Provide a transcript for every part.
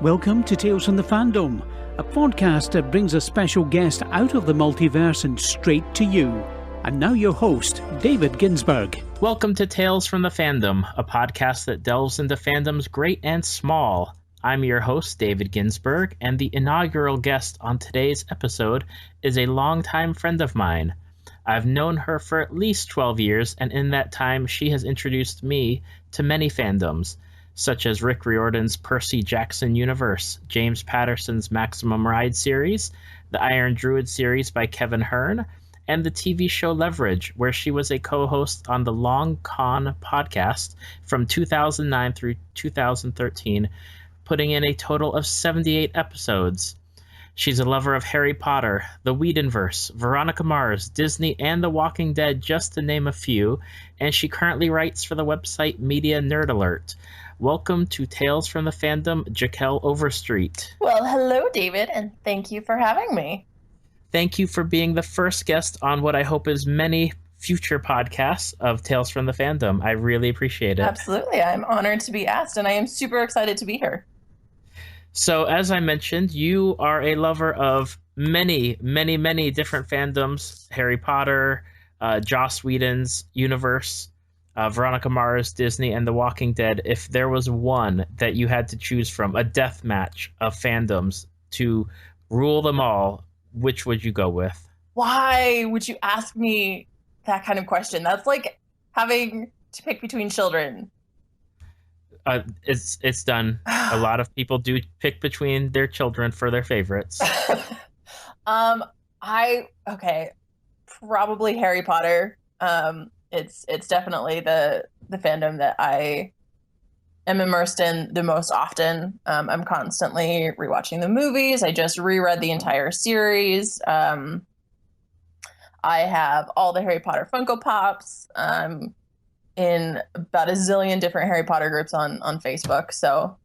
Welcome to Tales from the Fandom, a podcast that brings a special guest out of the multiverse and straight to you. And now your host, David Ginsburg. Welcome to Tales from the Fandom, a podcast that delves into fandoms great and small. I'm your host, David Ginsburg, and the inaugural guest on today's episode is a longtime friend of mine. I've known her for at least 12 years, and in that time, she has introduced me to many fandoms, such as Rick Riordan's Percy Jackson universe, James Patterson's Maximum Ride series, the Iron Druid series by Kevin Hearn, and the TV show Leverage, where she was a co-host on the Long Con podcast from 2009 through 2013, putting in a total of 78 episodes. She's a lover of Harry Potter, the Whedonverse, Veronica Mars, Disney, and The Walking Dead, just to name a few, and she currently writes for the website Media Nerd Alert. Welcome to Tales from the Fandom, Jachelle Overstreet. Well, hello, David, and thank you for having me. Thank you for being the first guest on what I hope is many future podcasts of Tales from the Fandom. I really appreciate it. Absolutely. I'm honored to be asked, and I am super excited to be here. So, as I mentioned, you are a lover of many different fandoms. Harry Potter, Joss Whedon's universe, Veronica Mars, Disney, and The Walking Dead. If there was one that you had to choose from, a death match of fandoms to rule them all, which would you go with? Why would you ask me that kind of question? That's like having to pick between children. It's done. A lot of people do pick between their children for their favorites. Probably Harry Potter. It's definitely the fandom that I am immersed in the most often. I'm constantly rewatching the movies. I just reread the entire series. I have all the Harry Potter Funko Pops. In about a zillion different Harry Potter groups on Facebook. So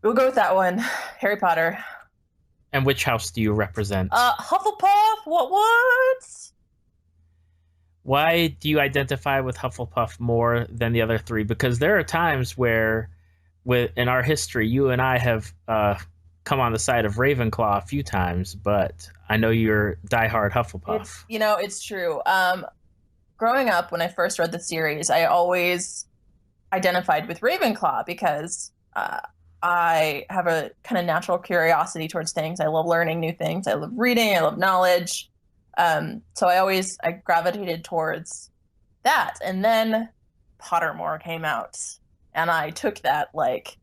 we'll go with that one. Harry Potter. And which house do you represent? Hufflepuff. What? Why do you identify with Hufflepuff more than the other three? Because there are times where, in our history, you and I have come on the side of Ravenclaw a few times, but I know you're diehard Hufflepuff. It's true. Growing up, when I first read the series, I always identified with Ravenclaw because I have a kind of natural curiosity towards things. I love learning new things. I love reading. I love knowledge. So I gravitated towards that. And then Pottermore came out, and I took that like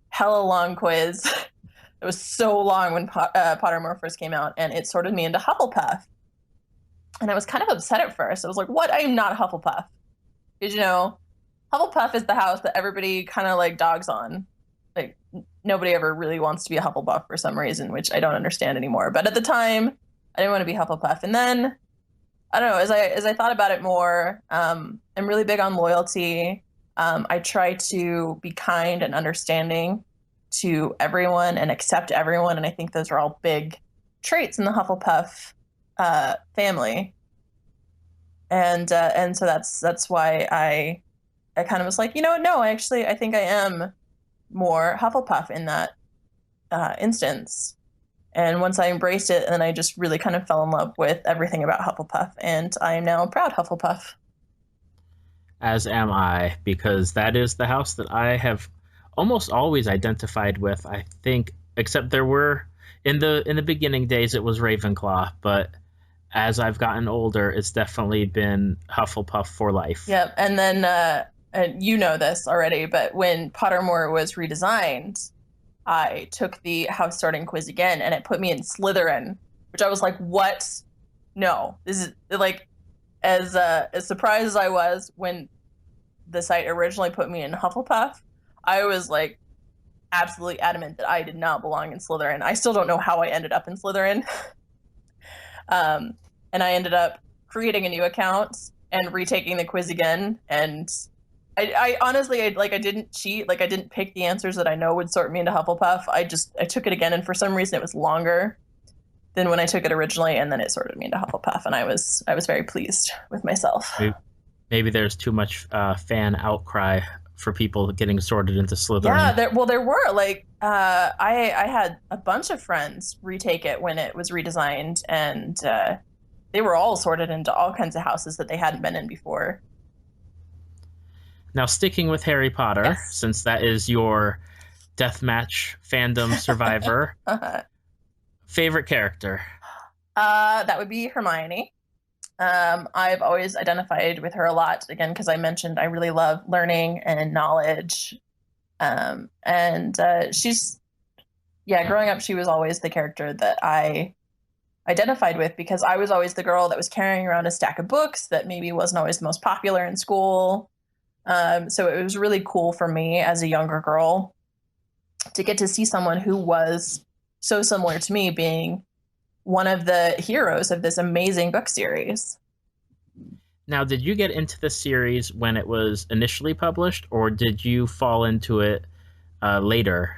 hella long quiz. It was so long when Pottermore first came out, and it sorted me into Hufflepuff. And I was kind of upset at first. I was like, what? I am not a Hufflepuff. Because, Hufflepuff is the house that everybody kind of like dogs on. Like, nobody ever really wants to be a Hufflepuff for some reason, which I don't understand anymore. But at the time, I didn't want to be Hufflepuff. And then, I don't know, as I thought about it more, I'm really big on loyalty. I try to be kind and understanding to everyone and accept everyone. And I think those are all big traits in the Hufflepuff family, and so that's why I kind of was like, no, I think I am more Hufflepuff in that instance. And once I embraced it, and I just really kind of fell in love with everything about Hufflepuff, and I am now a proud Hufflepuff. As am I, because that is the house that I have almost always identified with. I think, except there were in the beginning days it was Ravenclaw, but as I've gotten older, it's definitely been Hufflepuff for life. Yep. And then, and you know this already, but when Pottermore was redesigned, I took the house sorting quiz again, and it put me in Slytherin, which I was like, what? No, this is like, as surprised as I was when the site originally put me in Hufflepuff, I was like absolutely adamant that I did not belong in Slytherin. I still don't know how I ended up in Slytherin. And I ended up creating a new account and retaking the quiz again. And I honestly, I didn't cheat. Like, I didn't pick the answers that I know would sort me into Hufflepuff. I took it again. And for some reason it was longer than when I took it originally. And then it sorted me into Hufflepuff. And I was very pleased with myself. Maybe there's too much fan outcry for people getting sorted into Slytherin. Yeah, there were like I had a bunch of friends retake it when it was redesigned, and they were all sorted into all kinds of houses that they hadn't been in before. Now, sticking with Harry Potter, Yes. since that is your deathmatch fandom survivor, favorite character? That would be Hermione. I've always identified with her a lot, again, because I mentioned I really love learning and knowledge. She's, growing up, she was always the character that I identified with, because I was always the girl that was carrying around a stack of books that maybe wasn't always the most popular in school. So it was really cool for me as a younger girl to get to see someone who was so similar to me being one of the heroes of this amazing book series. Now, did you get into the series when it was initially published, or did you fall into it later?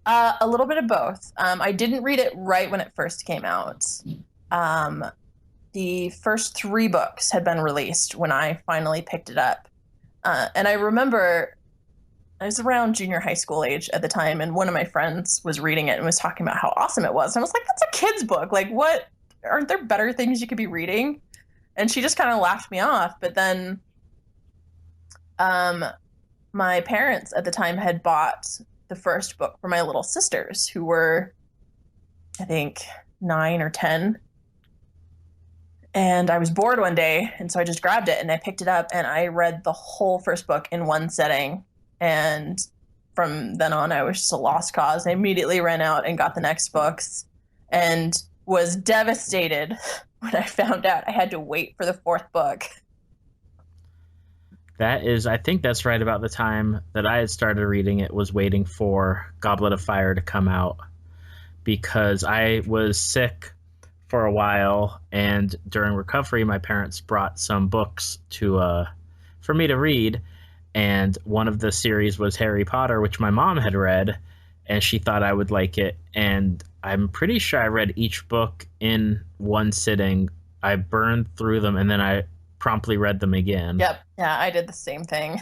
A little bit of both. I didn't read it right when it first came out. The first 3 books had been released when I finally picked it up. And I remember I was around junior high school age at the time, and one of my friends was reading it and was talking about how awesome it was. And I was like, that's a kid's book. Like, what? Aren't there better things you could be reading? And she just kind of laughed me off. But then my parents at the time had bought the first book for my little sisters, who were, I think, 9 or 10. And I was bored one day, and so I just grabbed it and I picked it up and I read the whole first book in one sitting. And from then on, I was just a lost cause. I immediately ran out and got the next books and was devastated when I found out I had to wait for the 4th book. I think that's right about the time that I had started reading it, was waiting for Goblet of Fire to come out, because I was sick for a while, and during recovery, my parents brought some books for me to read, and one of the series was Harry Potter, which my mom had read, and she thought I would like it, and I'm pretty sure I read each book in one sitting. I burned through them, and then I promptly read them again. Yep. Yeah, I did the same thing.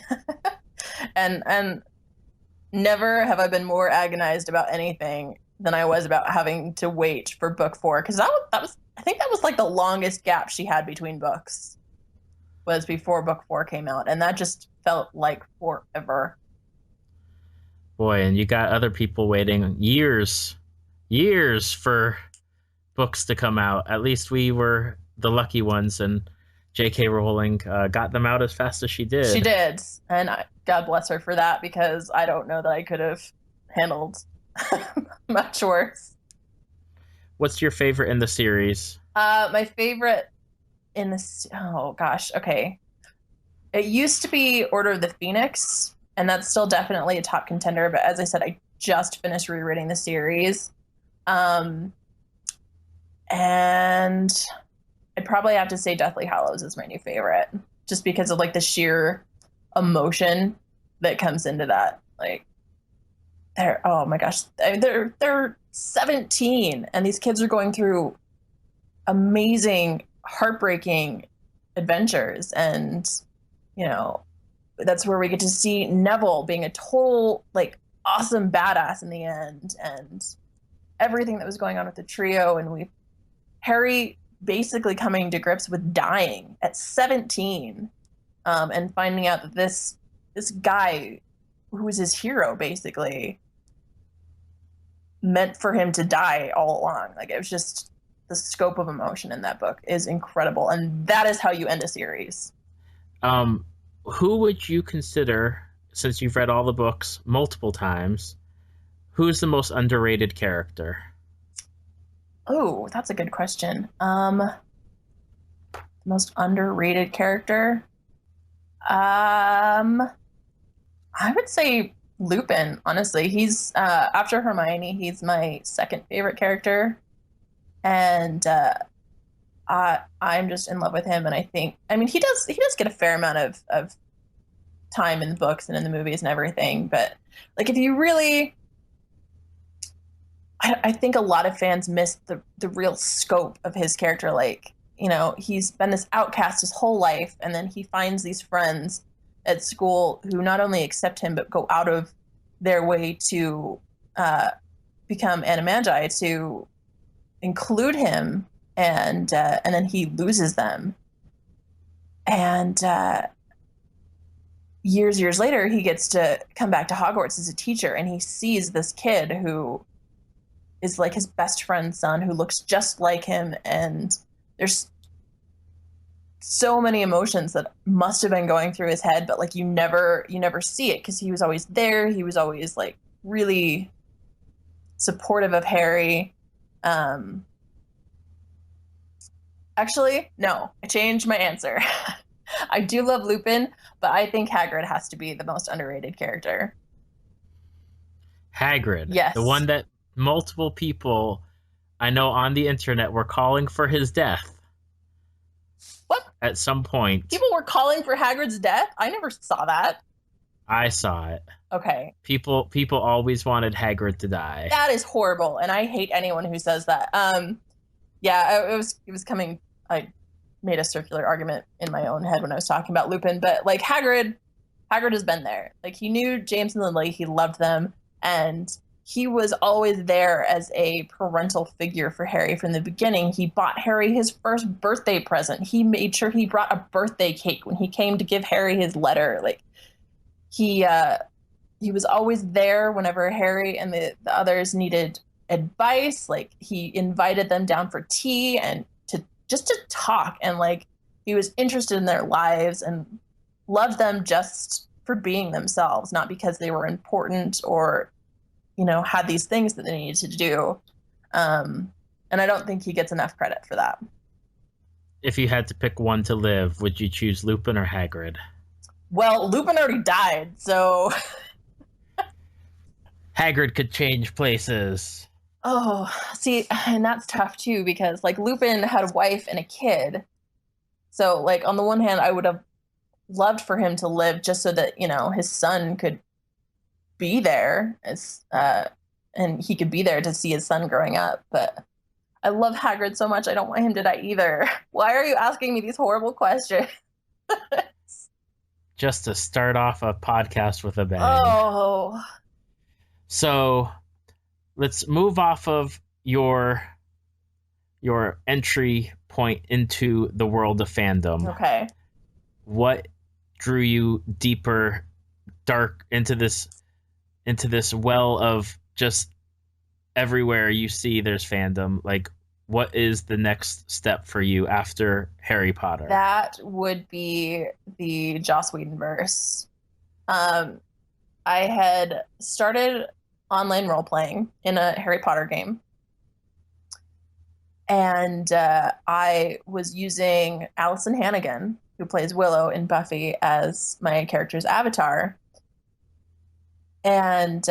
and never have I been more agonized about anything than I was about having to wait for book 4, because that was I think that was like the longest gap she had between books, was before book 4 came out, and that just felt like forever. Boy, and you got other people waiting years for books to come out. At least we were the lucky ones, and J.K. Rowling got them out as fast as she did. She did, and God bless her for that, because I don't know that I could have handled much worse. What's your favorite in the series? My favorite in this, oh gosh, okay. It used to be Order of the Phoenix, and that's still definitely a top contender, but as I said, I just finished rereading the series. And I'd probably have to say Deathly Hallows is my new favorite, just because of like the sheer emotion that comes into that. Like, oh my gosh, they're 17, and these kids are going through amazing, heartbreaking adventures, and that's where we get to see Neville being a total like awesome badass in the end, and everything that was going on with the trio, and Harry basically coming to grips with dying at 17, and finding out that this guy who was his hero basically meant for him to die all along. Like, it was just, the scope of emotion in that book is incredible, and that is how you end a series. Who would you consider, since you've read all the books multiple times, who's the most underrated character? Oh, that's a good question. Most underrated character? I would say Lupin, honestly. He's after Hermione, he's my second favorite character, and I'm just in love with him. And he does get a fair amount of time in the books and in the movies and everything, but like, if you really, I think a lot of fans miss the real scope of his character. Like, he's been this outcast his whole life, and then he finds these friends at school who not only accept him but go out of their way to become animagi, to include him, and then he loses them. And years later, he gets to come back to Hogwarts as a teacher, and he sees this kid who is like his best friend's son, who looks just like him, and there's so many emotions that must have been going through his head, but like you never see it because he was always there. He was always like really supportive of Harry. Actually, no, I changed my answer. I do love Lupin, but I think Hagrid has to be the most underrated character. Hagrid. Yes. The one that multiple people I know on the internet were calling for his death. What? At some point. People were calling for Hagrid's death? I never saw that. I saw it. Okay. People always wanted Hagrid to die. That is horrible, and I hate anyone who says that. Yeah, it was coming. I made a circular argument in my own head when I was talking about Lupin, but like Hagrid has been there. Like he knew James and Lily, he loved them, and he was always there as a parental figure for Harry from the beginning. He bought Harry his first birthday present. He made sure he brought a birthday cake when he came to give Harry his letter. Like he was always there whenever Harry and the others needed advice. Like he invited them down for tea and to talk, and like he was interested in their lives and loved them just for being themselves, not because they were important or had these things that they needed to do. And I don't think he gets enough credit for that. If you had to pick one to live, would you choose Lupin or Hagrid? Well, Lupin already died, so Hagrid could change places. Oh, see, and that's tough too, because like Lupin had a wife and a kid. So like on the one hand, I would have loved for him to live just so that, his son could be there and he could be there to see his son growing up. But I love Hagrid so much. I don't want him to die either. Why are you asking me these horrible questions? Just to start off a podcast with a bang. Oh. So let's move off of your entry point into the world of fandom. Okay. What drew you deeper, dark into this well of just everywhere you see there's fandom? Like, what is the next step for you after Harry Potter? That would be the Joss Whedonverse. I had started online role-playing in a Harry Potter game. And I was using Allison Hannigan, who plays Willow in Buffy, as my character's avatar. And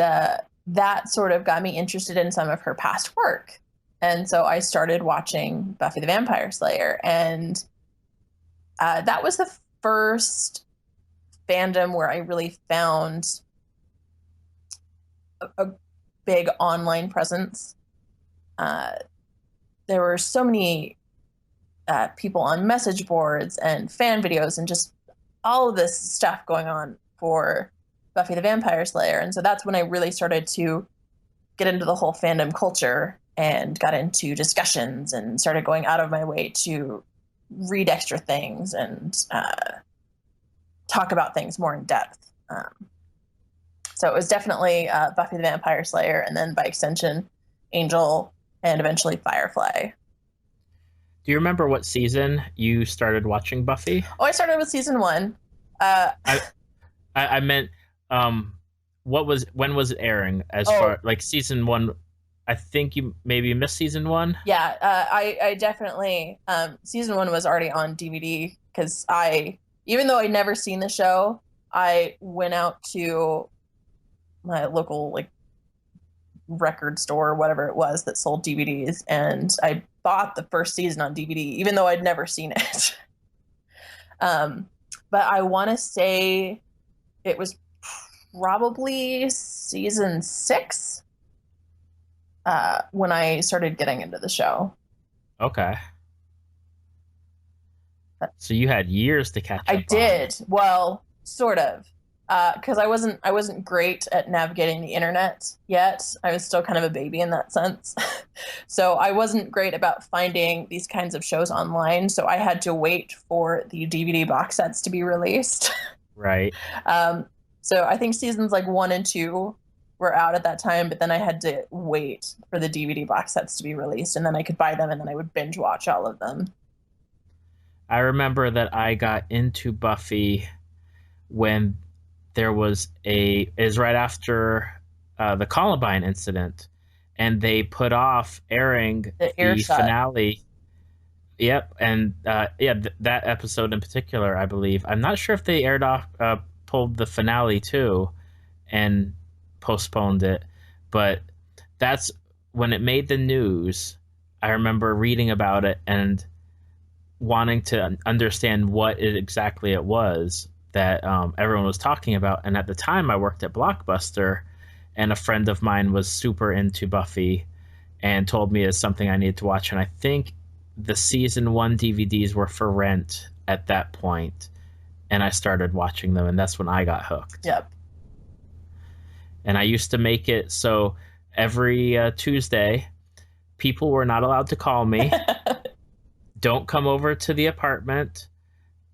that sort of got me interested in some of her past work. And so I started watching Buffy the Vampire Slayer. And that was the first fandom where I really found a big online presence. There were so many people on message boards and fan videos and just all of this stuff going on for Buffy the Vampire Slayer. And so that's when I really started to get into the whole fandom culture and got into discussions and started going out of my way to read extra things and talk about things more in depth. So it was definitely Buffy the Vampire Slayer, and then by extension, Angel, and eventually Firefly. Do you remember what season you started watching Buffy? Oh, I started with season 1. I meant, when was it airing? Far like season 1? I think you maybe missed season 1. Yeah, I definitely season 1 was already on DVD because even though I'd never seen the show, I went out to my local record store or whatever it was that sold DVDs, and I bought the first season on DVD, even though I'd never seen it. But I want to say it was probably season 6 when I started getting into the show. Okay. So you had years to catch up. I did. Well, Sort of. Because I wasn't great at navigating the internet yet. I was still kind of a baby in that sense. So I wasn't great about finding these kinds of shows online. So I had to wait for the DVD box sets to be released. Right. So I think seasons like 1 and 2 were out at that time, but then I had to wait for the DVD box sets to be released, and then I could buy them, and then I would binge watch all of them. I remember that I got into Buffy when there was is right after the Columbine incident, and they put off airing The the finale. Yep, and that episode in particular, I believe. I'm not sure if they pulled the finale too, and postponed it, but that's when it made the news. I remember reading about it and wanting to understand what exactly it was that everyone was talking about. And at the time, I worked at Blockbuster, and a friend of mine was super into Buffy and told me it's something I needed to watch. And I think the season 1 DVDs were for rent at that point, and I started watching them, and that's when I got hooked. Yep. And I used to make it so every Tuesday, people were not allowed to call me. Don't come over to the apartment.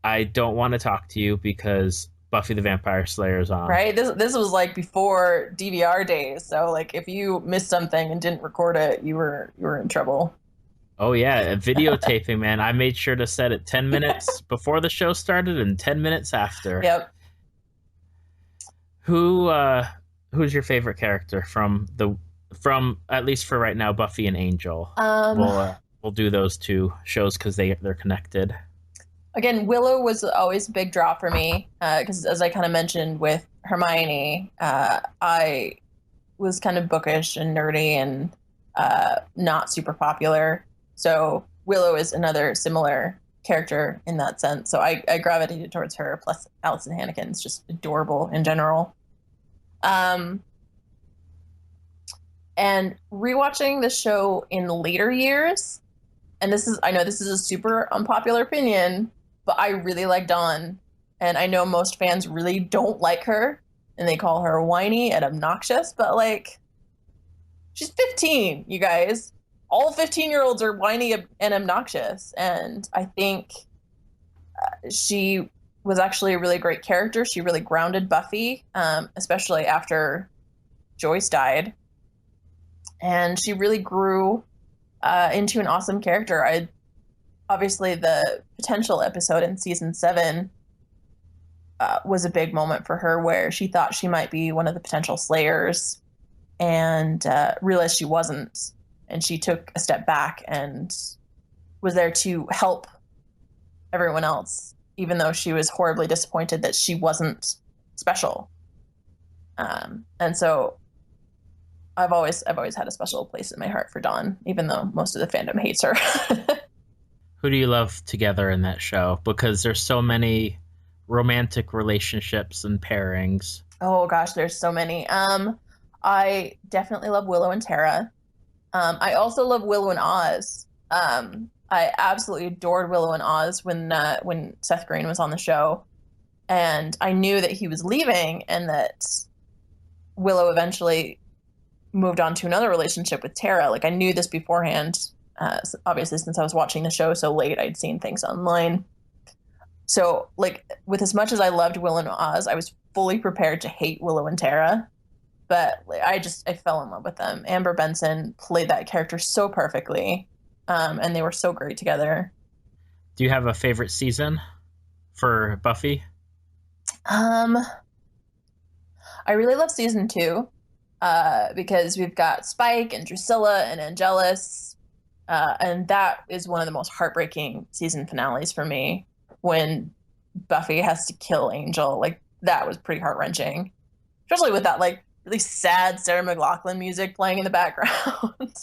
I don't want to talk to you because Buffy the Vampire Slayer is on. Right? This was like before DVR days. So like if you missed something and didn't record it, you were in trouble. Oh yeah, videotaping, man. I made sure to set it 10 minutes before the show started and 10 minutes after. Yep. Who's your favorite character from at least for right now, Buffy and Angel? We'll do those two shows because they're connected. Again, Willow was always a big draw for me because, as I kind of mentioned with Hermione, I was kind of bookish and nerdy and not super popular. So Willow is another similar character in that sense. So I gravitated towards her. Plus, Allison Hannigan's just adorable in general. And rewatching the show in later years, and I know this is a super unpopular opinion, but I really like Dawn, and I know most fans really don't like her, and they call her whiny and obnoxious, but like, she's 15, you guys. All 15-year-olds are whiny and obnoxious, and I think she was actually a really great character. She really grounded Buffy, especially after Joyce died, and she really grew into an awesome character. Obviously the potential episode in season 7 was a big moment for her, where she thought she might be one of the potential slayers and realized she wasn't, and she took a step back and was there to help everyone else, even though she was horribly disappointed that she wasn't special. And so I've always had a special place in my heart for Dawn, even though most of the fandom hates her. Who do you love together in that show? Because there's so many romantic relationships and pairings. Oh gosh, there's so many. I definitely love Willow and Tara. I also love Willow and Oz. I absolutely adored Willow and Oz when Seth Green was on the show, and I knew that he was leaving and that Willow eventually moved on to another relationship with Tara. Like, I knew this beforehand. Obviously, since I was watching the show so late, I'd seen things online. So, like, with as much as I loved Willow and Oz, I was fully prepared to hate Willow and Tara. But I fell in love with them. Amber Benson played that character so perfectly, and they were so great together. Do you have a favorite season for Buffy? I really love season 2 because we've got Spike and Drusilla and Angelus, and that is one of the most heartbreaking season finales for me, when Buffy has to kill Angel. Like, that was pretty heart-wrenching, especially with that like really sad Sarah McLachlan music playing in the background.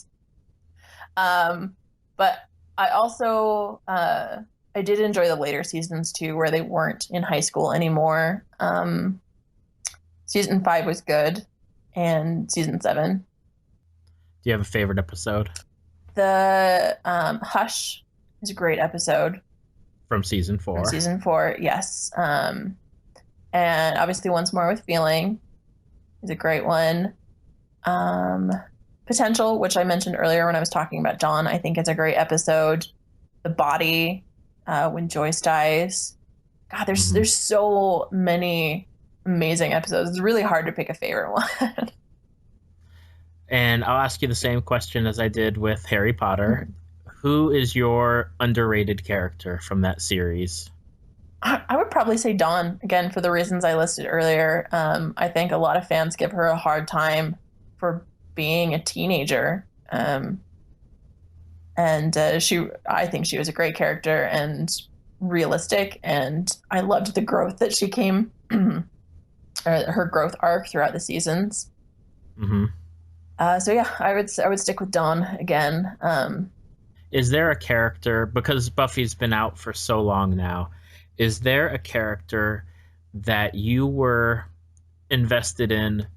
But I also I did enjoy the later seasons too, where they weren't in high school anymore. Season 5 was good, and season 7. Do you have a favorite episode? The Hush is a great episode. From season 4. From season 4, yes. and obviously Once More with Feeling is a great one. Potential, which I mentioned earlier when I was talking about Dawn, I think it's a great episode. The Body, when Joyce dies. God, there's so many amazing episodes. It's really hard to pick a favorite one. And I'll ask you the same question as I did with Harry Potter. Who is your underrated character from that series? I would probably say Dawn, again, for the reasons I listed earlier. I think a lot of fans give her a hard time for being a teenager. I think she was a great character and realistic, and I loved the growth that she came, her growth arc throughout the seasons. So yeah, I would stick with Dawn again. Is there a character, because Buffy's been out for so long now, is there a character that you were invested in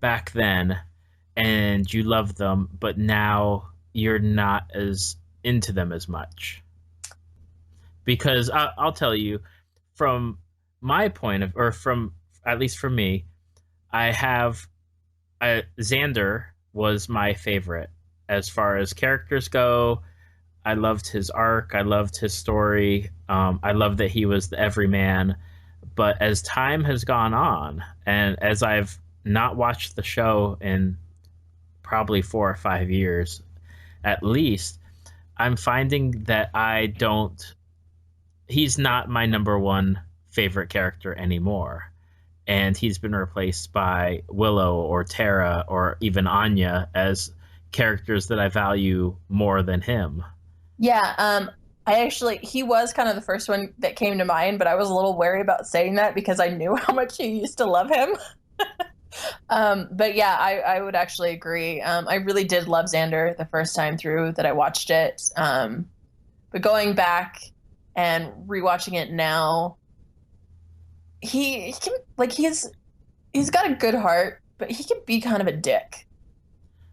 back then and you loved them, but now you're not as into them as much? Because I'll tell you, from my point of, or from, at least for me, Xander was my favorite as far as characters go. I loved his arc. I loved his story. I loved that he was the everyman. But as time has gone on, and as I've not watched the show in probably 4 or 5 years, at least, I'm finding that he's not my number one favorite character anymore. And he's been replaced by Willow or Tara or even Anya as characters that I value more than him. Yeah, he was kind of the first one that came to mind, but I was a little wary about saying that because I knew how much you used to love him. But yeah, I would actually agree. I really did love Xander the first time through that I watched it. But going back and rewatching it now, he can, like, he's got a good heart, but he can be kind of a dick.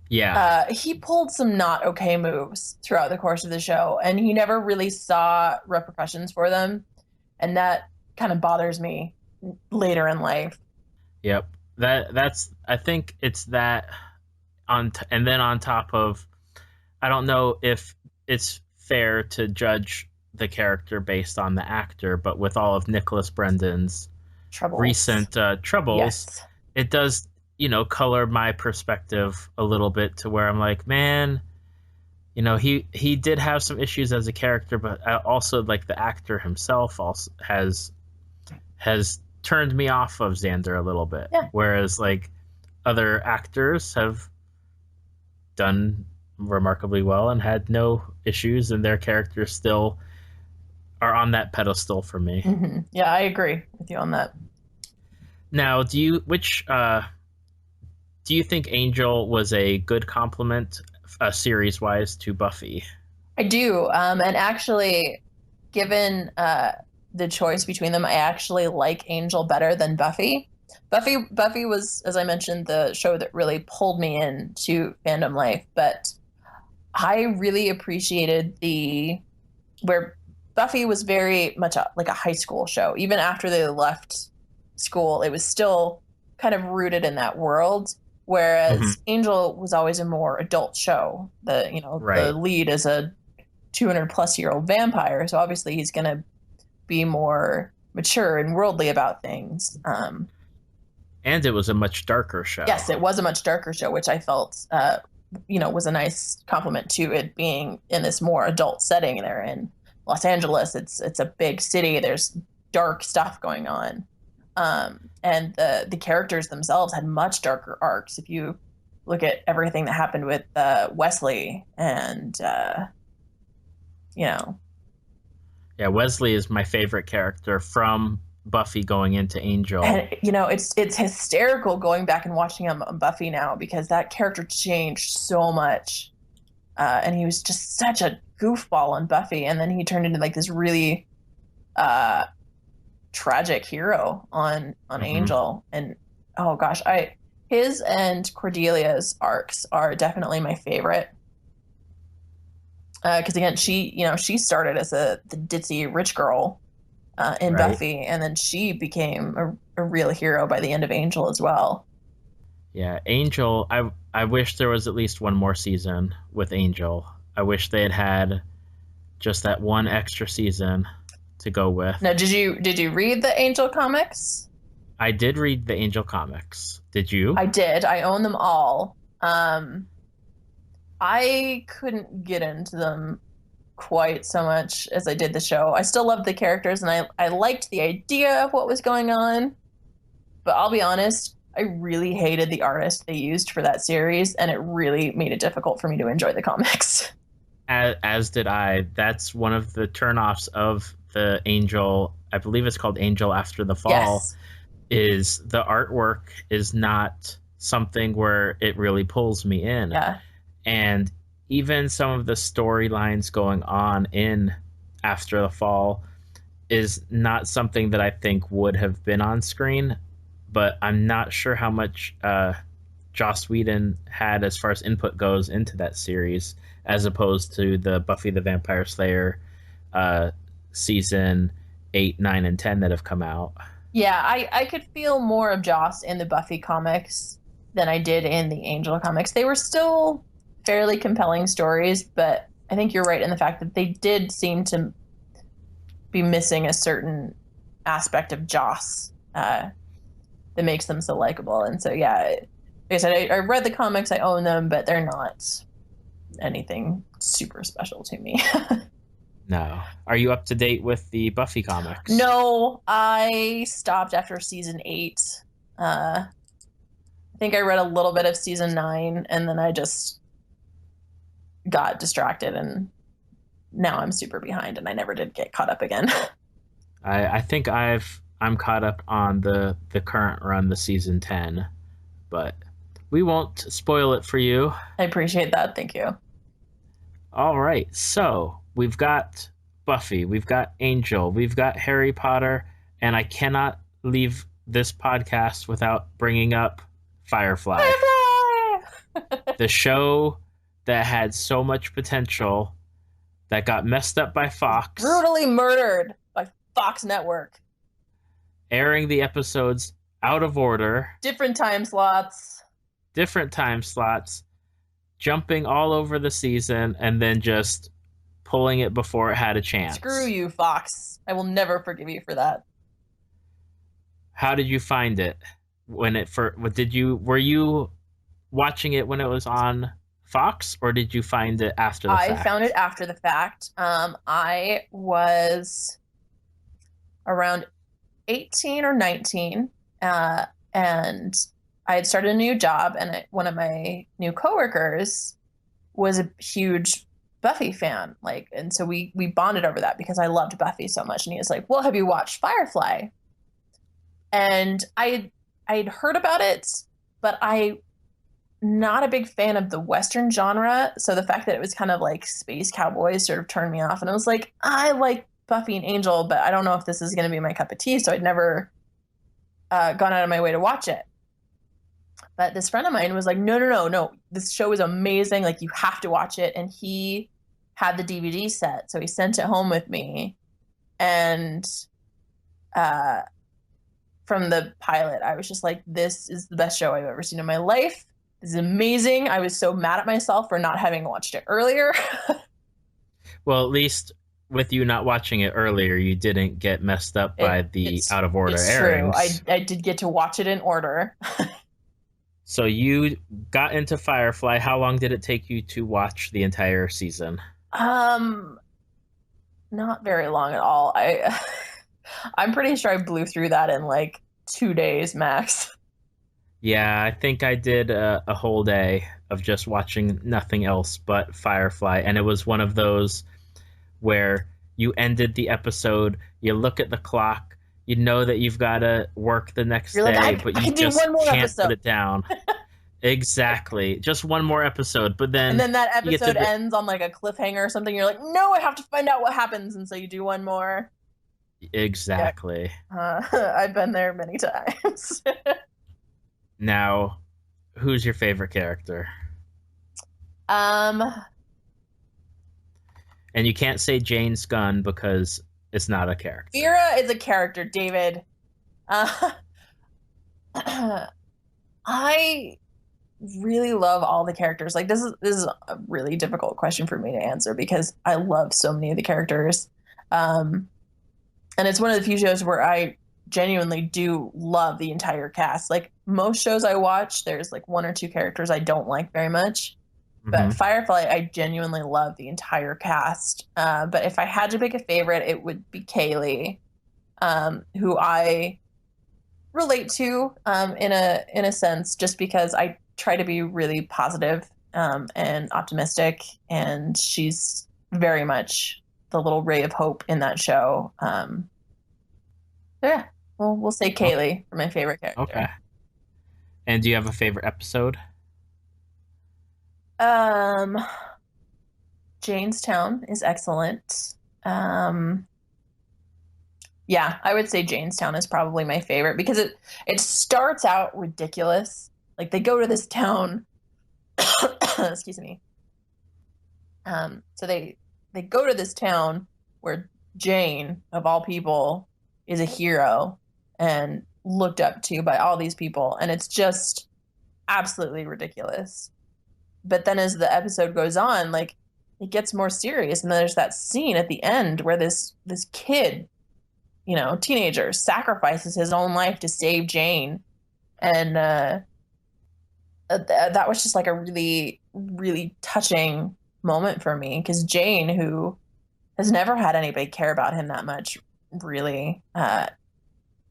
Yeah. He pulled some not okay moves throughout the course of the show, and he never really saw repercussions for them. And that kind of bothers me later in life. Yep. I think it's that and then on top of, I don't know if it's fair to judge the character based on the actor, but with all of Nicholas Brendan's recent troubles, yes, it does, color my perspective a little bit to where I'm like, man, he did have some issues as a character, but also like the actor himself also has turned me off of Xander a little bit. Yeah. Whereas like other actors have done remarkably well and had no issues, and their characters still are on that pedestal for me. Mm-hmm. Yeah, I agree with you on that. Now, do you think Angel was a good complement, series-wise, to Buffy? I do. And actually, given the choice between them, I actually like Angel better than Buffy. Buffy was, as I mentioned, the show that really pulled me into fandom life, but I really appreciated where Buffy was very much like a high school show. Even after they left school, it was still kind of rooted in that world. Whereas Angel was always a more adult show. The lead is a 200-plus-year-old vampire, so obviously he's going to be more mature and worldly about things. And it was a much darker show. Yes, it was a much darker show, which I felt, was a nice compliment to it being in this more adult setting. They're in Los Angeles. It's a big city. There's dark stuff going on. And the characters themselves had much darker arcs. If you look at everything that happened with Wesley and, Yeah, Wesley is my favorite character from Buffy going into Angel. And, it's hysterical going back and watching him on Buffy now because that character changed so much. And he was just such a goofball on Buffy. And then he turned into like this really tragic hero on Angel. And oh gosh, his and Cordelia's arcs are definitely my favorite. Because again, she started as the ditzy rich girl, in Right. Buffy, and then she became a real hero by the end of Angel as well. Yeah, Angel. I wish there was at least one more season with Angel. I wish they had just that one extra season to go with. Now, did you read the Angel comics? I did read the Angel comics. Did you? I did. I own them all. I couldn't get into them quite so much as I did the show. I still loved the characters and I liked the idea of what was going on. But I'll be honest, I really hated the artist they used for that series, and it really made it difficult for me to enjoy the comics. As did I. That's one of the turnoffs of the Angel. I believe it's called Angel After the Fall. Yes. Is the artwork is not something where it really pulls me in. Yeah. And even some of the storylines going on in After the Fall is not something that I think would have been on screen, but I'm not sure how much Joss Whedon had as far as input goes into that series, as opposed to the Buffy the Vampire Slayer season 8, 9, and 10 that have come out. Yeah, I could feel more of Joss in the Buffy comics than I did in the Angel comics. They were still fairly compelling stories, but I think you're right in the fact that they did seem to be missing a certain aspect of Joss that makes them so likable. And so, yeah, like I said, I read the comics, I own them, but they're not anything super special to me. No. Are you up to date with the Buffy comics? No, I stopped after season 8. I think I read a little bit of season 9, and then I just got distracted, and now I'm super behind, and I never did get caught up again. I think I'm caught up on the current run, the season 10, but we won't spoil it for you. I appreciate that. Thank you. All right, so we've got Buffy, we've got Angel, we've got Harry Potter, and I cannot leave this podcast without bringing up Firefly. Firefly! The show that had so much potential that got messed up by Fox. Brutally murdered by Fox Network. Airing the episodes out of order. Different time slots. Jumping all over the season, and then just pulling it before it had a chance. Screw you, Fox. I will never forgive you for that. How did you find it when it were you watching it when it was on Fox, or did you find it after the fact? I found it after the fact. I was around 18 or 19, and I had started a new job, and one of my new coworkers was a huge Buffy fan, and so we bonded over that because I loved Buffy so much. And he was like, "Well, have you watched Firefly?" And I'd heard about it, but I'm not a big fan of the Western genre. So the fact that it was kind of like space cowboys sort of turned me off. And I was like, I like Buffy and Angel, but I don't know if this is going to be my cup of tea. So I'd never gone out of my way to watch it. But this friend of mine was like, no, this show is amazing. Like, you have to watch it. And he had the DVD set, so he sent it home with me. And from the pilot, I was just like, this is the best show I've ever seen in my life. This is amazing. I was so mad at myself for not having watched it earlier. Well, at least with you not watching it earlier, you didn't get messed up by the out of order airings. True. I did get to watch it in order. So you got into Firefly. How long did it take you to watch the entire season? Not very long at all. I'm pretty sure I blew through that in like 2 days max. Yeah, I think I did a whole day of just watching nothing else but Firefly. And it was one of those where you ended the episode, you look at the clock, you know that you've got to work the next day, like, but you just can't put it down. Exactly. Just one more episode, but then... And then that episode ends on like a cliffhanger or something. You're like, no, I have to find out what happens. And so you do one more. Exactly. I've been there many times. Now, who's your favorite character? And you can't say Jane Scunn because is not a character. Vera is a character, David. I really love all the characters. Like this is a really difficult question for me to answer because I love so many of the characters. And it's one of the few shows where I genuinely do love the entire cast. Like most shows I watch, there's like one or two characters I don't like very much. But Firefly, I genuinely love the entire cast. But if I had to pick a favorite, it would be Kaylee, who I relate to in a sense, just because I try to be really positive and optimistic, and she's very much the little ray of hope in that show. So yeah, we'll say Kaylee for my favorite character. Okay. And do you have a favorite episode? Janestown is excellent. Yeah, I would say Janestown is probably my favorite because it starts out ridiculous. Like they go to this town. Excuse me. So they go to this town where Jane, of all people, is a hero and looked up to by all these people, and it's just absolutely ridiculous. But then as the episode goes on, like it gets more serious, and then there's that scene at the end where this kid, teenager, sacrifices his own life to save Jane, and that was just like a really, really touching moment for me because Jane, who has never had anybody care about him that much, really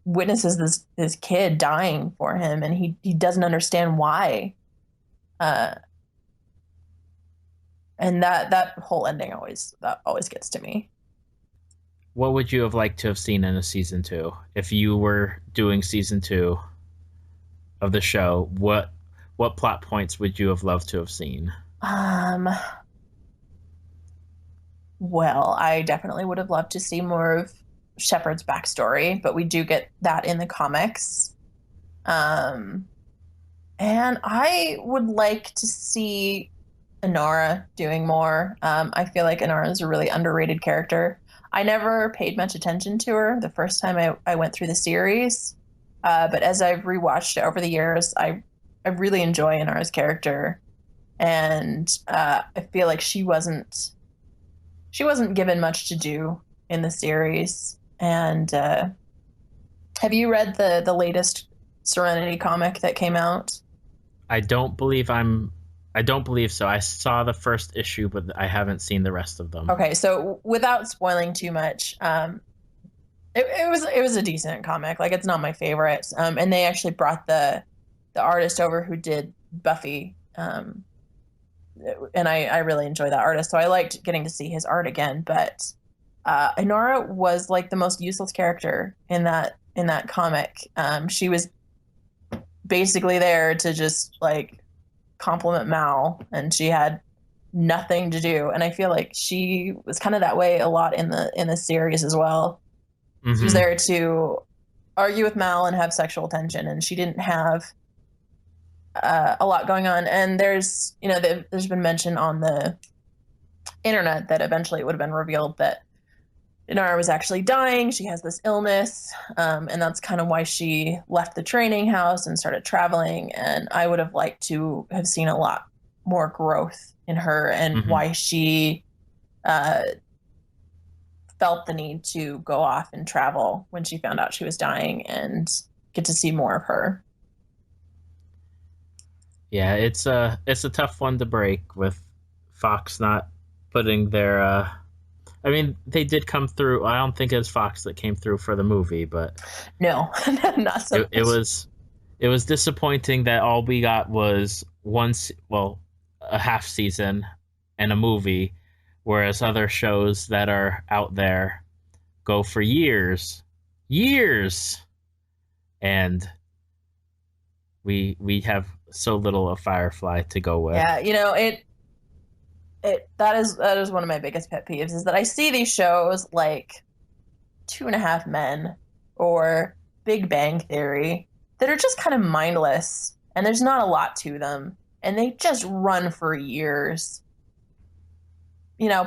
witnesses this kid dying for him, and he doesn't understand why. And that whole ending always gets to me. What would you have liked to have seen in a season 2 if you were doing season 2 of the show? What plot points would you have loved to have seen? Well, I definitely would have loved to see more of Shepard's backstory, but we do get that in the comics. And I would like to see Inara doing more. I feel like Inara is a really underrated character. I never paid much attention to her the first time I went through the series, but as I've rewatched it over the years, I really enjoy Inara's character, and I feel like she wasn't given much to do in the series. And have you read the latest Serenity comic that came out? I don't believe so. I saw the first issue, but I haven't seen the rest of them. Okay, so without spoiling too much, it was a decent comic. Like, it's not my favorite. And they actually brought the artist over who did Buffy. And I really enjoy that artist, so I liked getting to see his art again. But Inara was like the most useless character in that comic. She was basically there to just like compliment Mal, and she had nothing to do. And I feel like she was kind of that way a lot in the series as well. She was there to argue with Mal and have sexual tension, and she didn't have a lot going on. And there's been mention on the internet that eventually it would have been revealed that Inara was actually dying. She has this illness, and that's kind of why she left the training house and started traveling. And I would have liked to have seen a lot more growth in her, and why she felt the need to go off and travel when she found out she was dying, and get to see more of her. Yeah, it's a tough one to break with Fox not putting their I mean, they did come through. I don't think it's Fox that came through for the movie, but no, not so much. It was disappointing that all we got was a half season and a movie, whereas other shows that are out there go for years, and we have so little of Firefly to go with. Yeah, that is one of my biggest pet peeves, is that I see these shows like 2.5 Men or Big Bang Theory that are just kind of mindless, and there's not a lot to them, and they just run for years,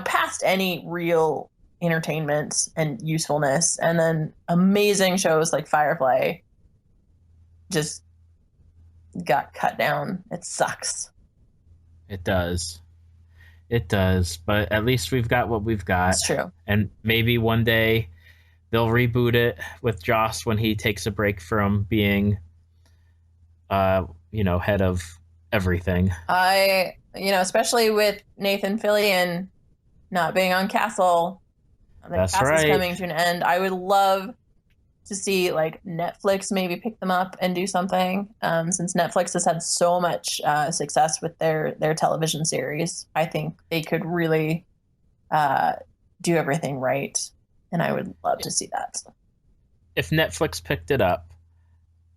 past any real entertainment and usefulness. And then amazing shows like Firefly just got cut down. It sucks. It does. It does. But at least we've got what we've got. It's true. And maybe one day they'll reboot it with Joss when he takes a break from being, head of everything. Especially with Nathan Fillion not being on Castle, the That's cast is right. coming to an end. I would love to see like Netflix maybe pick them up and do something. Since Netflix has had so much success with their television series, I think they could really do everything right, and I would love to see that. If Netflix picked it up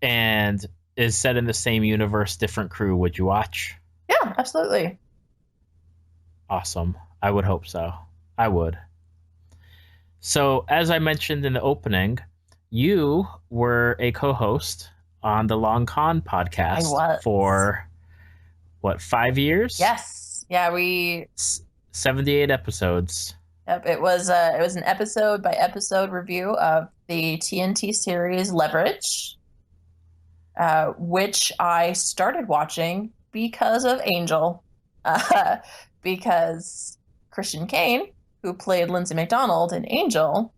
and is set in the same universe, different crew, would you watch? Yeah, absolutely. Awesome. I would hope so. I would. So, as I mentioned in the opening, you were a co-host on the Long Con podcast. I was. For, 5 years? Yes. Yeah, 78 episodes. Yep, it was an episode by episode review of the TNT series Leverage, which I started watching because of Angel, because Christian Kane, who played Lindsay McDonald in Angel,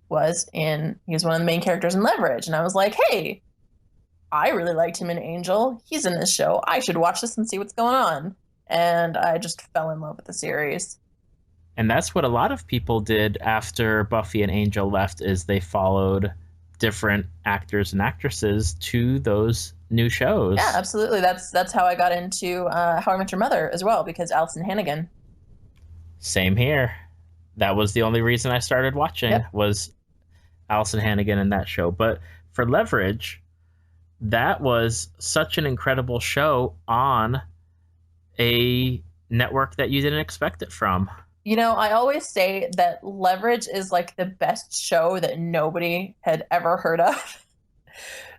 he was one of the main characters in Leverage, and I was like, hey, I really liked him in Angel. He's in this show. I should watch this and see what's going on. And I just fell in love with the series. And that's what a lot of people did after Buffy and Angel left, is they followed different actors and actresses to those new shows. Yeah, absolutely. That's how I got into How I Met Your Mother as well, because Allison Hannigan. Same here. That was the only reason I started watching, was Allison Hannigan in that show. But for Leverage, that was such an incredible show on a network that you didn't expect it from. I always say that Leverage is like the best show that nobody had ever heard of.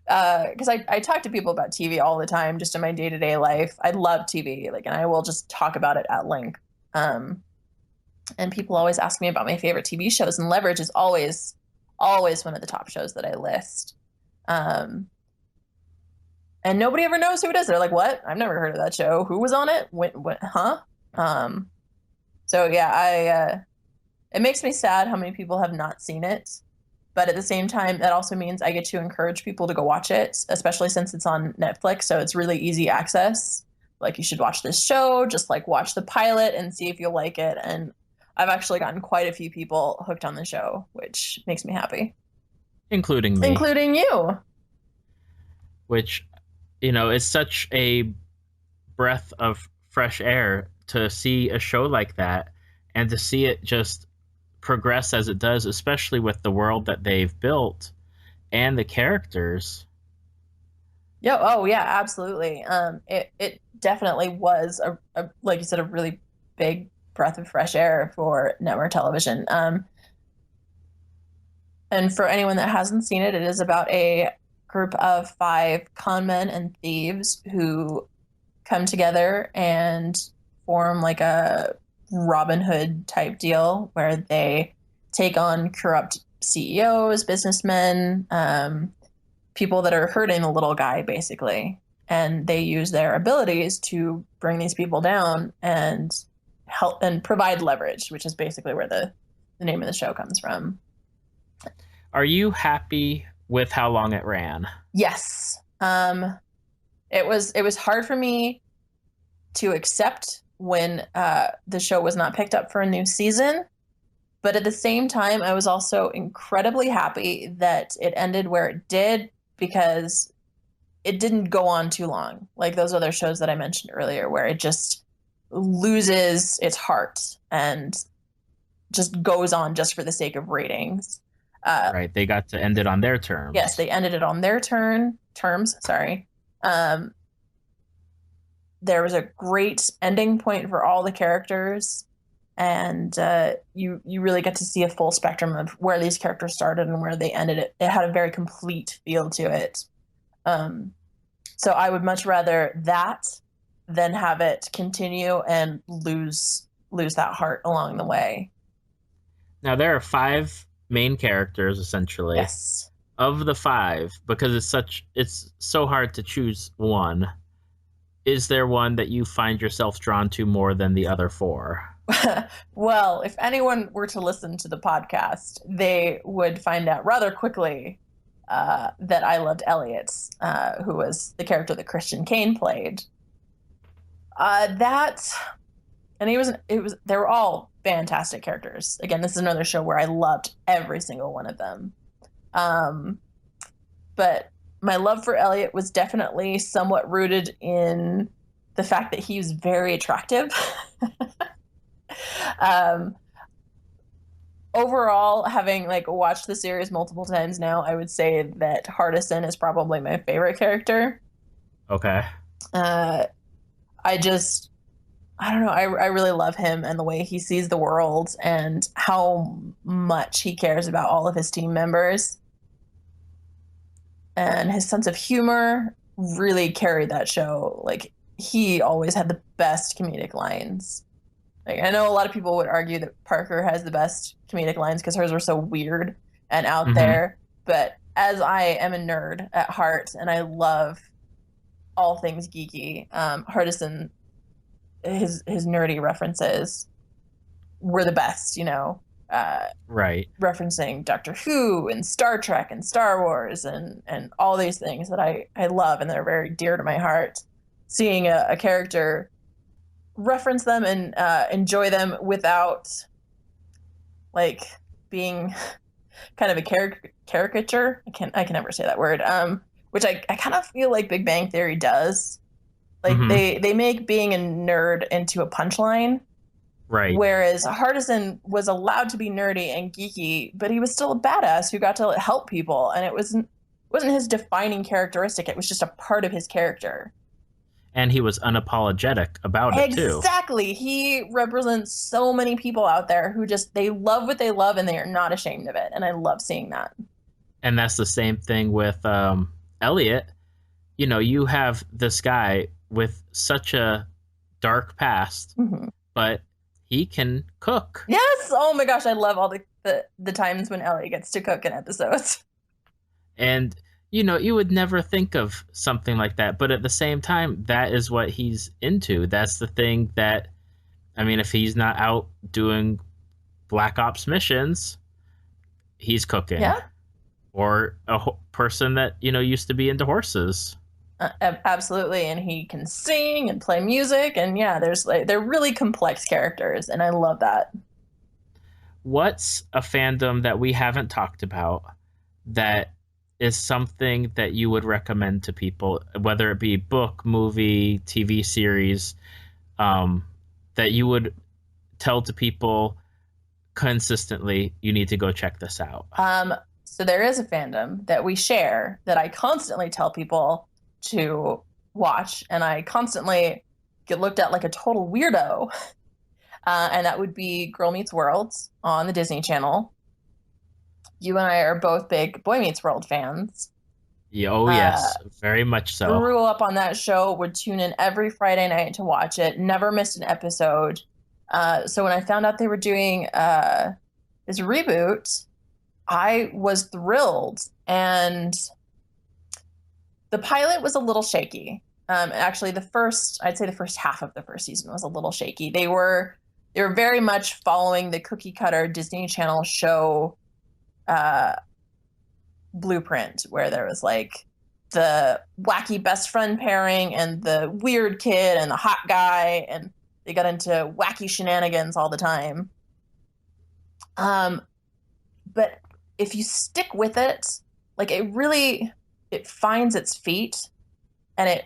Because I talk to people about TV all the time, just in my day-to-day life. I love TV, and I will just talk about it at length. And people always ask me about my favorite TV shows, and Leverage is always one of the top shows that I list. And nobody ever knows who it is. They're like, what? I've never heard of that show. Who was on it? Huh? So yeah, it makes me sad how many people have not seen it. But at the same time, that also means I get to encourage people to go watch it, especially since it's on Netflix. So it's really easy access. You should watch this show, just watch the pilot and see if you'll like it. And I've actually gotten quite a few people hooked on the show, which makes me happy. Including me. Including you. Which, is such a breath of fresh air to see a show like that and to see it just progress as it does, especially with the world that they've built and the characters. Yeah. Oh yeah, absolutely. It definitely was a like you said, a really big breath of fresh air for network television. And for anyone that hasn't seen it, it is about a group of 5 con men and thieves who come together and form a Robin Hood type deal where they take on corrupt CEOs, businessmen, people that are hurting the little guy, basically. And they use their abilities to bring these people down and help and provide leverage, which is basically where the name of the show comes from. Are you happy with how long it ran? Yes. It was hard for me to accept when the show was not picked up for a new season. But at the same time, I was also incredibly happy that it ended where it did, because it didn't go on too long. Like those other shows that I mentioned earlier, where it just loses its heart and just goes on just for the sake of ratings. Right. They got to end it on their terms. Yes, they ended it on their terms. Sorry. There was a great ending point for all the characters, and you really get to see a full spectrum of where these characters started and where they ended it. It had a very complete feel to it. So I would much rather that than have it continue and lose that heart along the way. Now, there are 5 main characters, essentially. Yes. Of the 5, because it's so hard to choose one, is there one that you find yourself drawn to more than the other 4? Well, if anyone were to listen to the podcast, they would find out rather quickly that I loved Elliot, who was the character that Christian Kane played. They were all fantastic characters. Again, this is another show where I loved every single one of them. But my love for Elliot was definitely somewhat rooted in the fact that he was very attractive. Overall, having watched the series multiple times now, I would say that Hardison is probably my favorite character. Okay. I don't know. I really love him and the way he sees the world and how much he cares about all of his team members. And his sense of humor really carried that show. He always had the best comedic lines. I know a lot of people would argue that Parker has the best comedic lines because hers were so weird and out there. But as I am a nerd at heart and I love all things geeky, Hardison, his nerdy references were the best, right. Referencing Doctor Who and Star Trek and Star Wars and all these things that I love and that are very dear to my heart. Seeing a character reference them and enjoy them without being kind of a caricature. I can never say that word. Which I kind of feel like Big Bang Theory does. They make being a nerd into a punchline. Right. Whereas Hardison was allowed to be nerdy and geeky, but he was still a badass who got to help people, and it wasn't his defining characteristic. It was just a part of his character. And he was unapologetic about it too. Exactly. He represents so many people out there who they love what they love and they are not ashamed of it. And I love seeing that. And that's the same thing with Elliot. You have this guy with such a dark past, but he can cook. Yes. Oh my gosh. I love all the times when Elliot gets to cook in episodes. And you would never think of something like that. But at the same time, that is what he's into. That's the thing that, if he's not out doing Black Ops missions, he's cooking. Yeah. Or a person that, used to be into horses. Absolutely. And he can sing and play music. And yeah, they're really complex characters. And I love that. What's a fandom that we haven't talked about that is something that you would recommend to people, whether it be book, movie, TV series, that you would tell to people consistently, you need to go check this out? So there is a fandom that we share that I constantly tell people to watch, and I constantly get looked at like a total weirdo. And that would be Girl Meets World on the Disney Channel. You and I are both big Boy Meets World fans. Yeah, oh, yes, very much so. Grew up on that show, would tune in every Friday night to watch it, never missed an episode. So when I found out they were doing this reboot, I was thrilled. And the pilot was a little shaky. Actually, I'd say the first half of the first season was a little shaky. They were very much following the cookie cutter Disney Channel show blueprint, where there was like the wacky best friend pairing and the weird kid and the hot guy, and they got into wacky shenanigans all the time. But if you stick with it, like it finds its feet, and it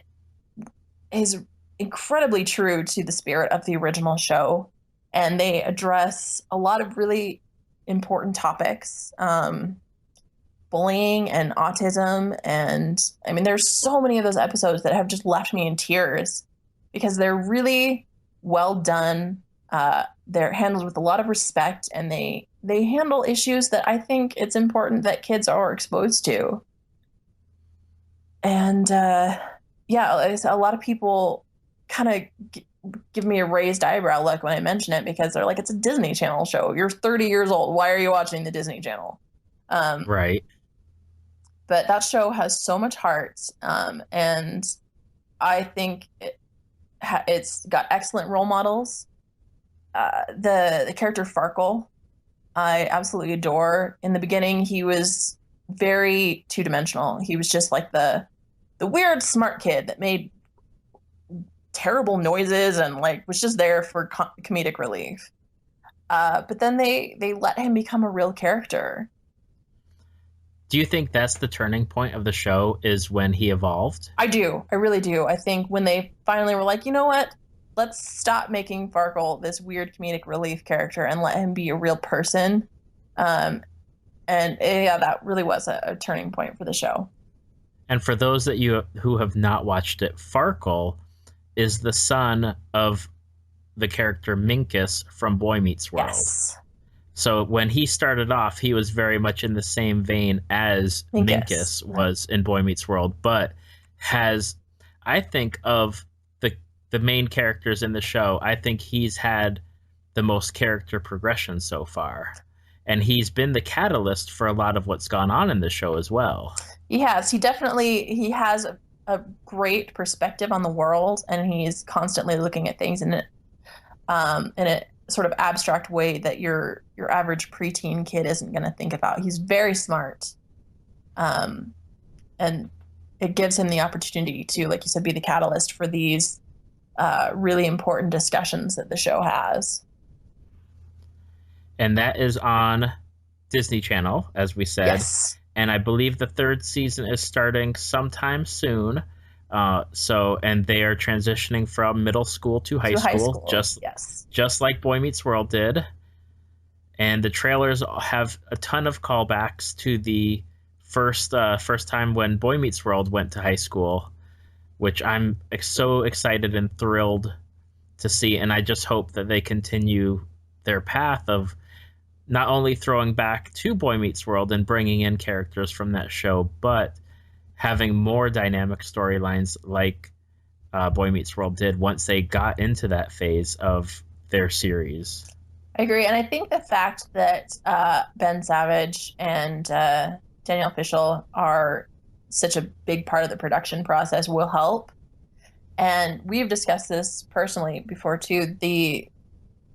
is incredibly true to the spirit of the original show. And they address a lot of really important topics, bullying and autism. And I mean, there's so many of those episodes that have just left me in tears because they're really well done. They're handled with a lot of respect, and they handle issues that I think it's important that kids are exposed to. And yeah, a lot of people kind of give me a raised eyebrow look when I mention it, because they're like, it's a Disney Channel show. You're 30 years old. Why are you watching the Disney Channel? Right. But that show has so much heart, and I think it's got excellent role models. The character Farkle, I absolutely adore. In the beginning, he was very two-dimensional. He was just like the weird smart kid that made terrible noises and like was just there for comedic relief. But then they let him become a real character. Do you think that's the turning point of the show, is when he evolved? I do. I really do. I think when they finally were like, you know what? Let's stop making Farkle this weird comedic relief character and let him be a real person. And yeah, that really was a turning point for the show. And for those that who have not watched it, Farkle is the son of the character Minkus from Boy Meets World. Yes. So when he started off, he was very much in the same vein as Minkus was in Boy Meets World, but has, I think, of the main characters in the show, I think he's had the most character progression so far. And he's been the catalyst for a lot of what's gone on in the show as well. He has. He has a great perspective on the world, and he's constantly looking at things in a sort of abstract way that your average preteen kid isn't going to think about. He's very smart, and it gives him the opportunity to, like you said, be the catalyst for these really important discussions that the show has. And that is on Disney Channel, as we said. Yes. And I believe the third season is starting sometime soon. And they are transitioning from middle school to high school, just like Boy Meets World did. And the trailers have a ton of callbacks to the first time when Boy Meets World went to high school, which I'm so excited and thrilled to see. And I just hope that they continue their path of not only throwing back to Boy Meets World and bringing in characters from that show, but having more dynamic storylines like Boy Meets World did once they got into that phase of their series. I agree. And I think the fact that Ben Savage and Danielle Fishel are such a big part of the production process will help. And we've discussed this personally before too. The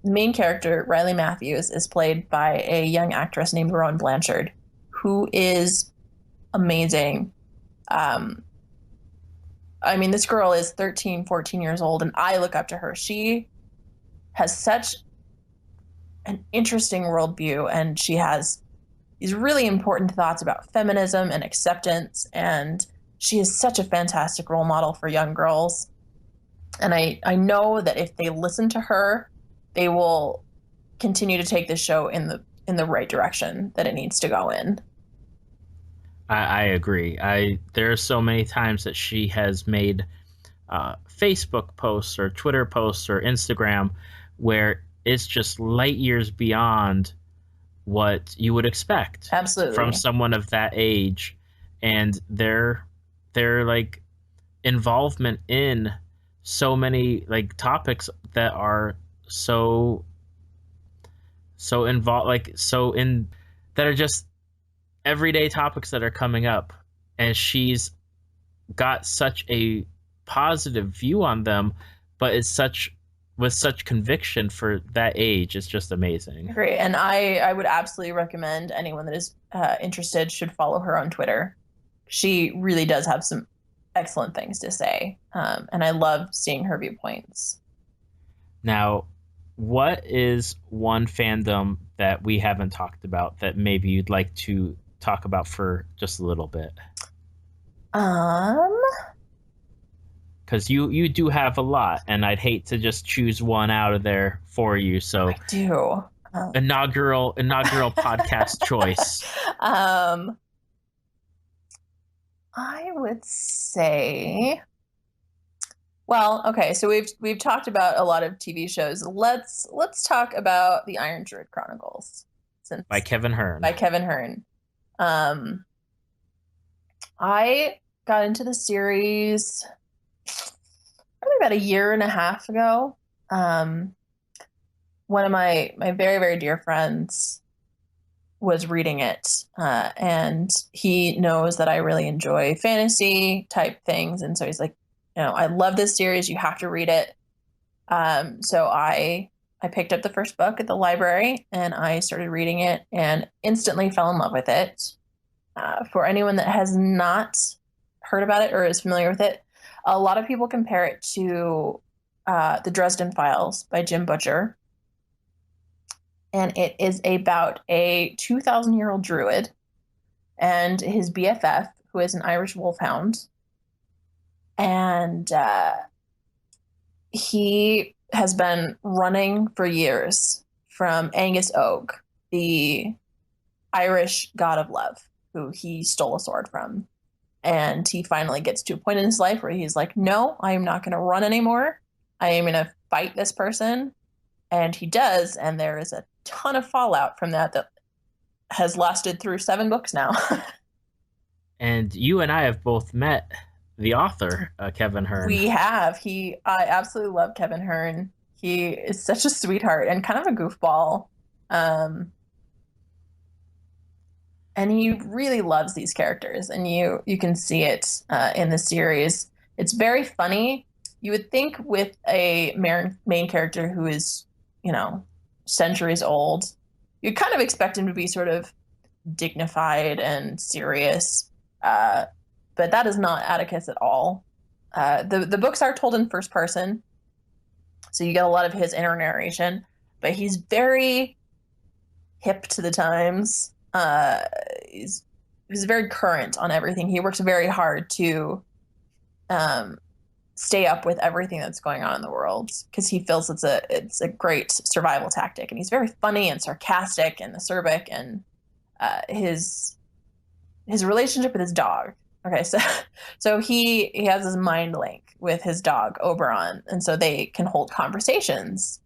main character, Riley Matthews, is played by a young actress named Rowan Blanchard, who is amazing. I mean, this girl is 13, 14 years old, and I look up to her. She has such an interesting worldview, and she has these really important thoughts about feminism and acceptance, and she is such a fantastic role model for young girls. And I know that if they listen to her, they will continue to take this show in the right direction that it needs to go in. I agree. There are so many times that she has made Facebook posts or Twitter posts or Instagram where it's just light years beyond what you would expect. Absolutely. From someone of that age, and their like involvement in so many like topics that are so involved, that are just everyday topics that are coming up, and she's got such a positive view on them, but it's with such conviction for that age. It's just amazing. Great. And I would absolutely recommend anyone that is interested should follow her on Twitter. She really does have some excellent things to say, and I love seeing her viewpoints. Now, what is one fandom that we haven't talked about that maybe you'd like to talk about for just a little bit? Because you do have a lot, and I'd hate to just choose one out of there for you. So I do. Inaugural podcast choice. I would say, well, okay, so we've talked about a lot of TV shows. Let's talk about the Iron Druid Chronicles. By Kevin Hearn. I got into the series probably about a year and a half ago. One of my very, very dear friends was reading it, and he knows that I really enjoy fantasy type things, and so he's like, I love this series. You have to read it. So I picked up the first book at the library and I started reading it and instantly fell in love with it. For anyone that has not heard about it or is familiar with it, a lot of people compare it to the Dresden Files by Jim Butcher. And it is about a 2,000-year-old druid and his BFF, who is an Irish wolfhound. And he has been running for years from Angus Og, the Irish god of love, who he stole a sword from. And he finally gets to a point in his life where he's like, no, I am not going to run anymore. I am going to fight this person. And he does. And there is a ton of fallout from that has lasted through 7 books now. And you and I have both met the author, Kevin Hearn. We have. I absolutely love Kevin Hearn. He is such a sweetheart and kind of a goofball. And he really loves these characters, and you can see it in the series. It's very funny. You would think with a main character who is, centuries old, you'd kind of expect him to be sort of dignified and serious. But that is not Atticus at all. The books are told in first person, so you get a lot of his inner narration, but he's very hip to the times. He's very current on everything. He works very hard to stay up with everything that's going on in the world because he feels it's a great survival tactic. And he's very funny and sarcastic and acerbic, and his relationship with his dog. Okay, so he has his mind link with his dog Oberon, and so they can hold conversations.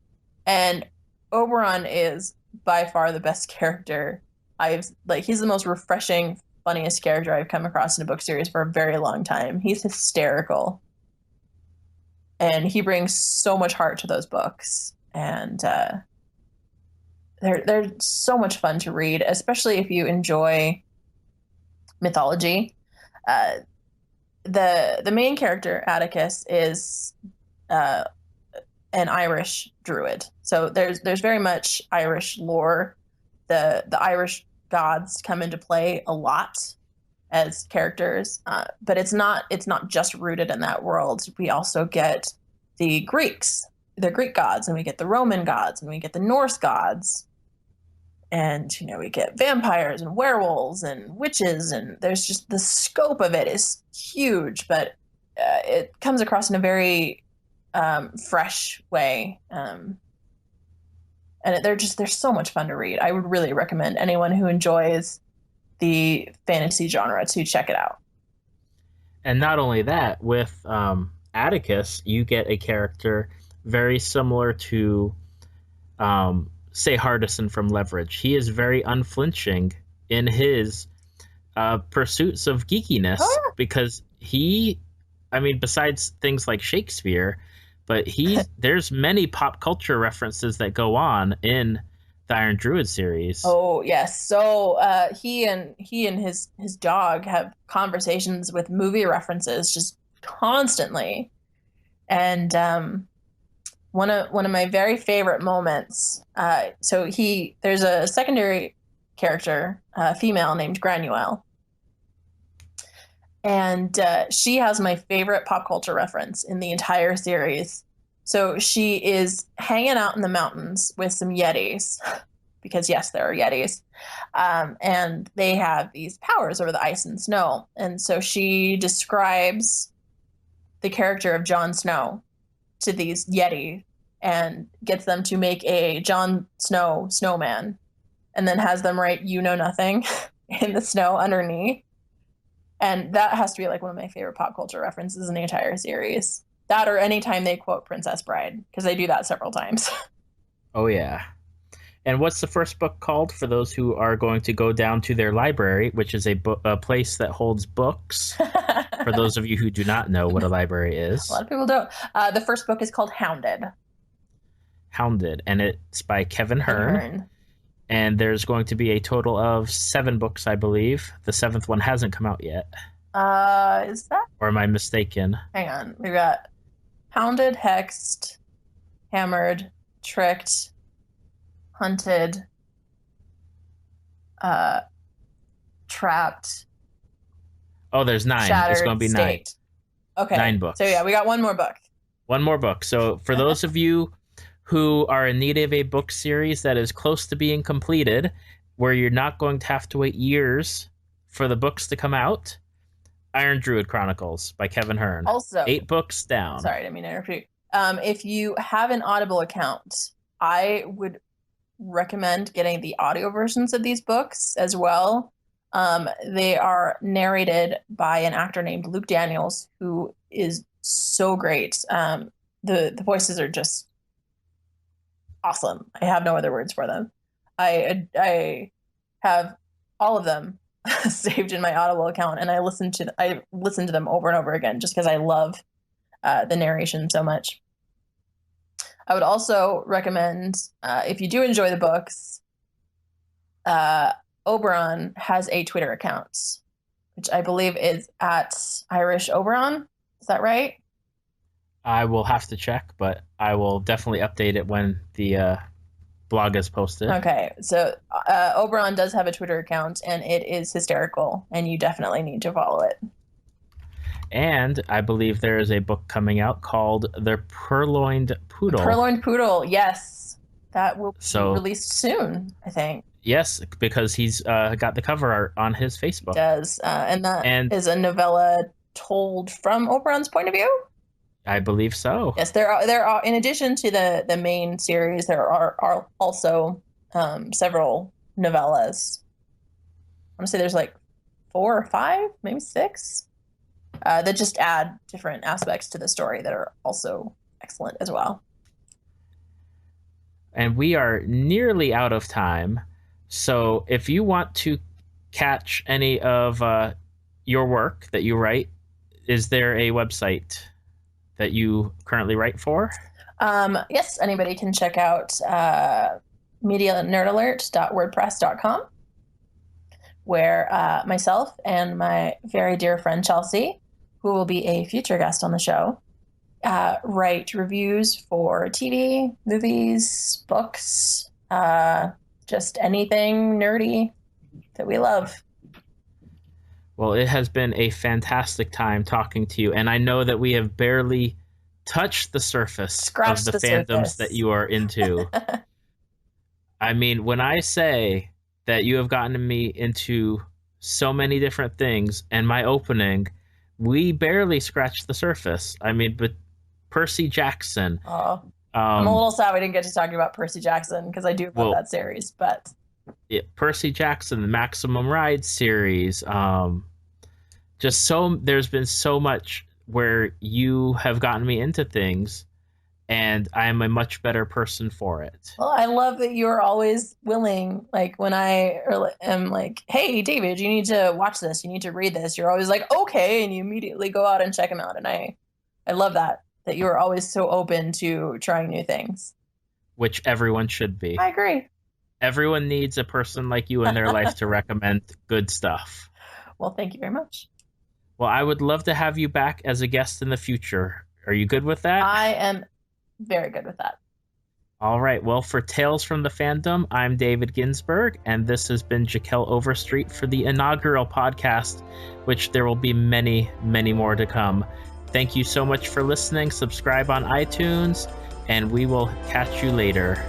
And Oberon is by far the best character he's the most refreshing, funniest character I've come across in a book series for a very long time. He's hysterical. And he brings so much heart to those books. And they're so much fun to read, especially if you enjoy mythology. The main character, Atticus, is an Irish druid. So there's very much Irish lore. The Irish gods come into play a lot as characters, but it's not just rooted in that world. We also get the Greek gods, and we get the Roman gods, and we get the Norse gods, and we get vampires and werewolves and witches, and there's just the scope of it is huge, but it comes across in a very fresh way. And they're so much fun to read. I would really recommend anyone who enjoys the fantasy genre to check it out. And not only that, with Atticus, you get a character very similar to, say, Hardison from Leverage. He is very unflinching in his pursuits of geekiness because besides things like Shakespeare, but there's many pop culture references that go on in the Iron Druid series. Oh yes, so he and his dog have conversations with movie references just constantly, and one of my very favorite moments. So there's a secondary character, female named Granuel, and she has my favorite pop culture reference in the entire series. So she is hanging out in the mountains with some Yetis, because yes, there are Yetis, and they have these powers over the ice and snow. And so she describes the character of Jon Snow to these Yeti and gets them to make a Jon Snow snowman, and then has them write "You know nothing" in the snow underneath. And that has to be like one of my favorite pop culture references in the entire series. That, or anytime they quote Princess Bride, because they do that several times. Oh, yeah. And what's the first book called for those who are going to go down to their library, which is a place that holds books? for those of you who do not know what a library is. A lot of people don't. The first book is called Hounded. Hounded, and it's by Kevin Hearn. And there's going to be a total of 7 books, I believe. The 7th one hasn't come out yet. Is that? Or am I mistaken? Hang on. We've got Hounded, Hexed, Hammered, Tricked, Hunted, Trapped. Oh, there's 9. Shattered, it's going to be Staked. 9. Okay. 9 books. So yeah, we got one more book. One more book. So for those of you who are in need of a book series that is close to being completed, where you're not going to have to wait years for the books to come out, Iron Druid Chronicles by Kevin Hearn. Also, 8 books down. Sorry, I didn't mean to interrupt you. If you have an Audible account, I would recommend getting the audio versions of these books as well. They are narrated by an actor named Luke Daniels, who is so great. The voices are just awesome. I have no other words for them. I have all of them saved in my Audible account, and I listen to them over and over again just because I love the narration so much. I would also recommend, if you do enjoy the books, Oberon has a Twitter account, which I believe is at Irish Oberon. Is that right? I will have to check, but I will definitely update it when the blog is posted. Okay, so Oberon does have a Twitter account, and it is hysterical, and you definitely need to follow it. And I believe there is a book coming out called The Purloined Poodle. The Purloined Poodle, yes. That will be released soon, I think. Yes, because he's got the cover art on his Facebook. It does, and that is a novella told from Oberon's point of view? I believe so. Yes, there are in addition to the main series, there are also several novellas. I want to say there's like 4 or 5, maybe 6, that just add different aspects to the story that are also excellent as well. And we are nearly out of time. So if you want to catch any of your work that you write, is there a website that you currently write for? Yes, anybody can check out medianerdalert.wordpress.com, where myself and my very dear friend Chelsea, who will be a future guest on the show, write reviews for TV, movies, books, just anything nerdy that we love. Well, it has been a fantastic time talking to you, and I know that we have barely touched the surface of the fandoms that you are into. I mean, when I say that you have gotten me into so many different things, and my opening, we barely scratched the surface. I mean, but Percy Jackson. Oh, I'm a little sad we didn't get to talk about Percy Jackson because I do love that series. But Percy Jackson, the Maximum Ride series. There's been so much where you have gotten me into things, and I am a much better person for it. Well, I love that you're always willing. Like when I am like, "Hey, David, you need to watch this. You need to read this." You're always like, "Okay," and you immediately go out and check them out. And I love that you are always so open to trying new things. Which everyone should be. I agree. Everyone needs a person like you in their life to recommend good stuff. Well, thank you very much. Well, I would love to have you back as a guest in the future. Are you good with that? I am very good with that. All right. Well, for Tales from the Fandom, I'm David Ginsburg, and this has been Jachelle Overstreet for the inaugural podcast, which there will be many, many more to come. Thank you so much for listening. Subscribe on iTunes, and we will catch you later.